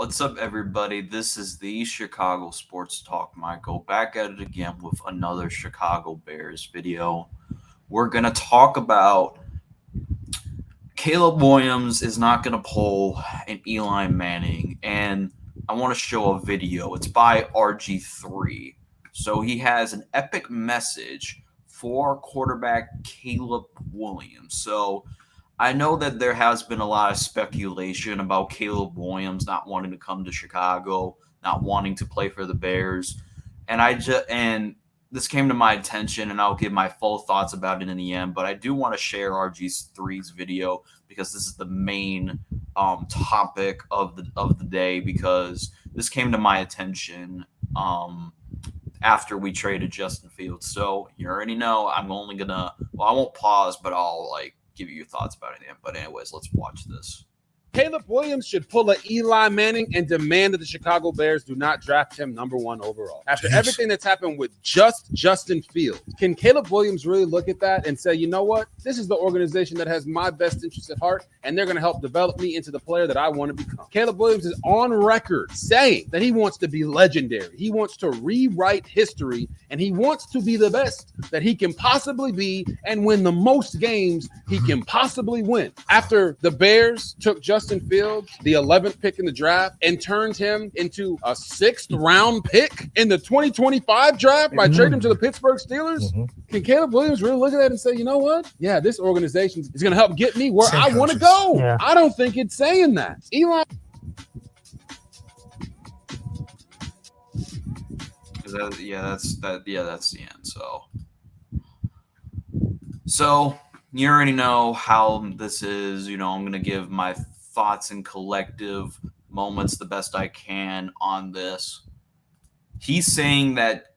What's up, everybody? This is the Chicago Sports Talk. Michael back at it again with another Chicago Bears video. We're going to talk about Caleb Williams is not going to pull an Eli Manning, and I want to show a video. It's by RG3. So he has an epic message for quarterback Caleb Williams. So I know that there has been a lot of speculation about Caleb Williams not wanting to come to Chicago, not wanting to play for the Bears, and this came to my attention, and I'll give my full thoughts about it in the end. But I do want to share RG3's video because this is the main topic of the day, because this came to my attention after we traded Justin Fields. So you already know I'm only gonna I won't pause, but I'll give you your thoughts about it. But anyways, let's watch this. Caleb Williams should pull a Eli Manning and demand that the Chicago Bears do not draft him #1 overall. After everything that's happened with Justin Fields, can Caleb Williams really look at that and say, you know what? This is the organization that has my best interest at heart, and they're going to help develop me into the player that I want to become. Caleb Williams is on record saying that he wants to be legendary. He wants to rewrite history, and he wants to be the best that he can possibly be and win the most games he can possibly win. After the Bears took Justin Fields, the 11th pick in the draft, and turned him into a 6th round pick in the 2025 draft by trading him to the Pittsburgh Steelers. Can Caleb Williams really look at that and say, you know what? Yeah, this organization is going to help get me where I want to go. Yeah. I don't think it's saying that. Eli. That's the end. So you already know how this is. I'm going to give my thoughts and collective moments the best I can on this. He's saying that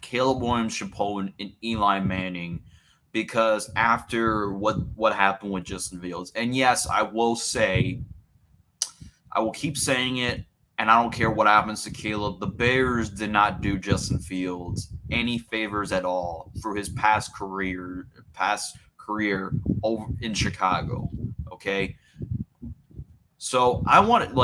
Caleb Williams should pull an Eli Manning because after what happened with Justin Fields. And yes, I will keep saying it, and I don't care what happens to Caleb. The Bears did not do Justin Fields any favors at all for his past career over in Chicago. Okay. So I wanted,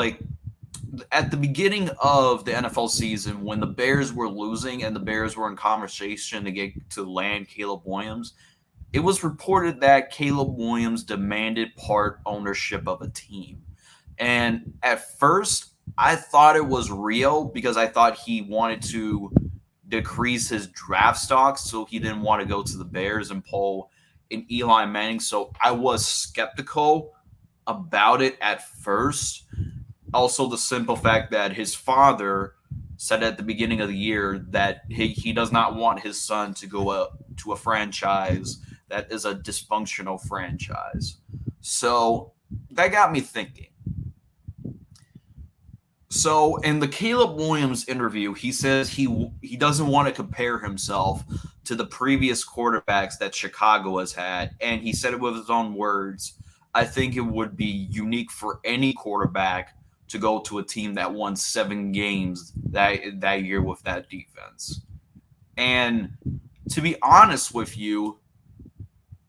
at the beginning of the NFL season, when the Bears were losing and the Bears were in conversation to land Caleb Williams, it was reported that Caleb Williams demanded part ownership of a team. And at first, I thought it was real because I thought he wanted to decrease his draft stock, so he didn't want to go to the Bears and pull an Eli Manning. So I was skeptical about it at first. Also, the simple fact that his father said at the beginning of the year that he does not want his son to go to a franchise that is a dysfunctional franchise. So that got me thinking. So in the Caleb Williams interview, he says he doesn't want to compare himself to the previous quarterbacks that Chicago has had. And he said it with his own words. I think it would be unique for any quarterback to go to a team that won 7 games that year with that defense. And to be honest with you,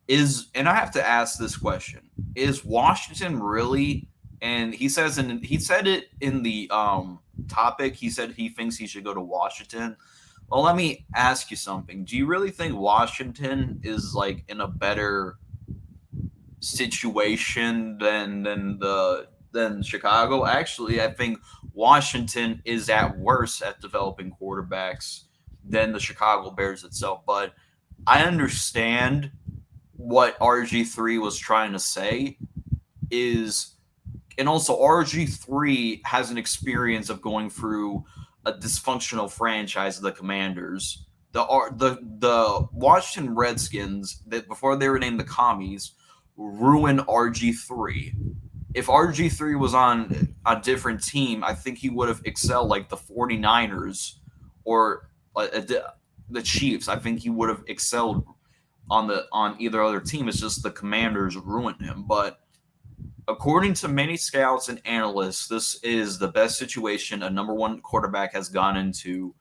and I have to ask this question, is Washington really, and he said it in the topic, he said he thinks he should go to Washington. Well, let me ask you something. Do you really think Washington is in a better situation than Chicago? Actually, I think Washington is at worse at developing quarterbacks than the Chicago Bears itself. But I understand what RG3 was trying to say and also RG3 has an experience of going through a dysfunctional franchise, the Commanders. The Washington Redskins, that before they were named the Commies, ruined RG3. If RG3 was on a different team, I think he would have excelled like the 49ers or the Chiefs. I think he would have excelled on either other team. It's just the Commanders ruined him. But according to many scouts and analysts, this is the best situation a number 1 quarterback has gone into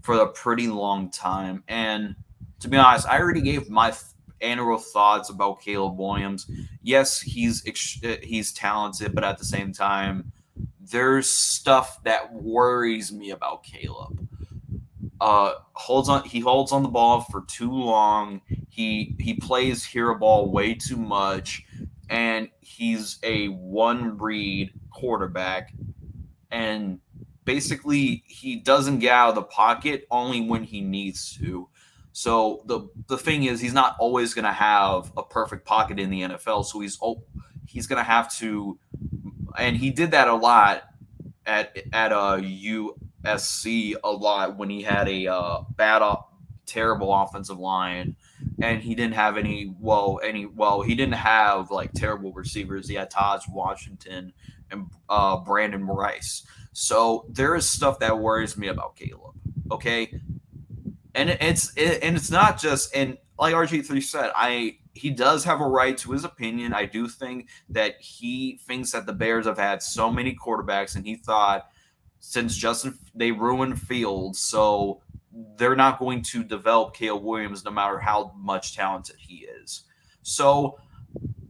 for a pretty long time. And to be honest, I already gave my annual thoughts about Caleb Williams. Yes, he's talented, but at the same time, there's stuff that worries me about Caleb. He holds on the ball for too long. He plays hero ball way too much, and he's a one read quarterback. And basically, he doesn't get out of the pocket only when he needs to. So the thing is, he's not always going to have a perfect pocket in the NFL. So he's going to have to, and he did that a lot at USC a lot when he had a terrible offensive line, and he didn't have he didn't have like terrible receivers. He had Taj Washington and Brandon Rice. So there is stuff that worries me about Caleb. Okay, and it's not just, and like RG3 said, he does have a right to his opinion. I do think that he thinks that the Bears have had so many quarterbacks, and he thought since they ruined Fields, so they're not going to develop Caleb Williams no matter how much talented he is. So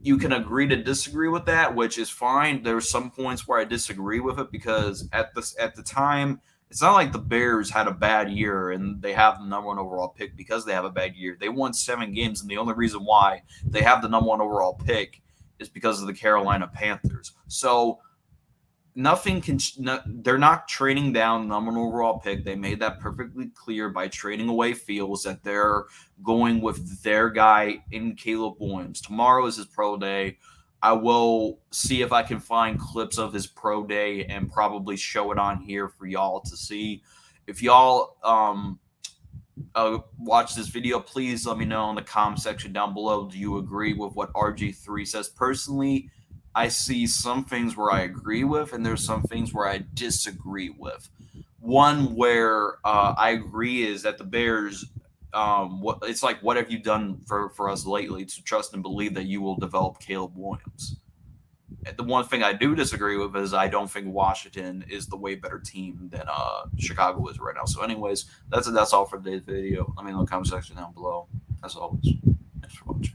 you can agree to disagree with that, which is fine. There's some points where I disagree with it because at the time, it's not like the Bears had a bad year and they have the number one overall pick because they have a bad year. They won 7 games, and the only reason why they have the number one overall pick is because of the Carolina Panthers. So they're not trading down the number one overall pick. They made that perfectly clear by trading away Fields that they're going with their guy in Caleb Williams. Tomorrow is his pro day. I will see if I can find clips of his pro day and probably show it on here for y'all to see. If y'all watch this video, please let me know in the comment section down below. Do you agree with what RG3 says? Personally, I see some things where I agree with, and there's some things where I disagree with. One where I agree is that the Bears, what have you done for us lately to trust and believe that you will develop Caleb Williams? The one thing I do disagree with is I don't think Washington is the way better team than Chicago is right now. So, anyways, that's all for today's video. Let me know in the comment section down below. As always, thanks for watching.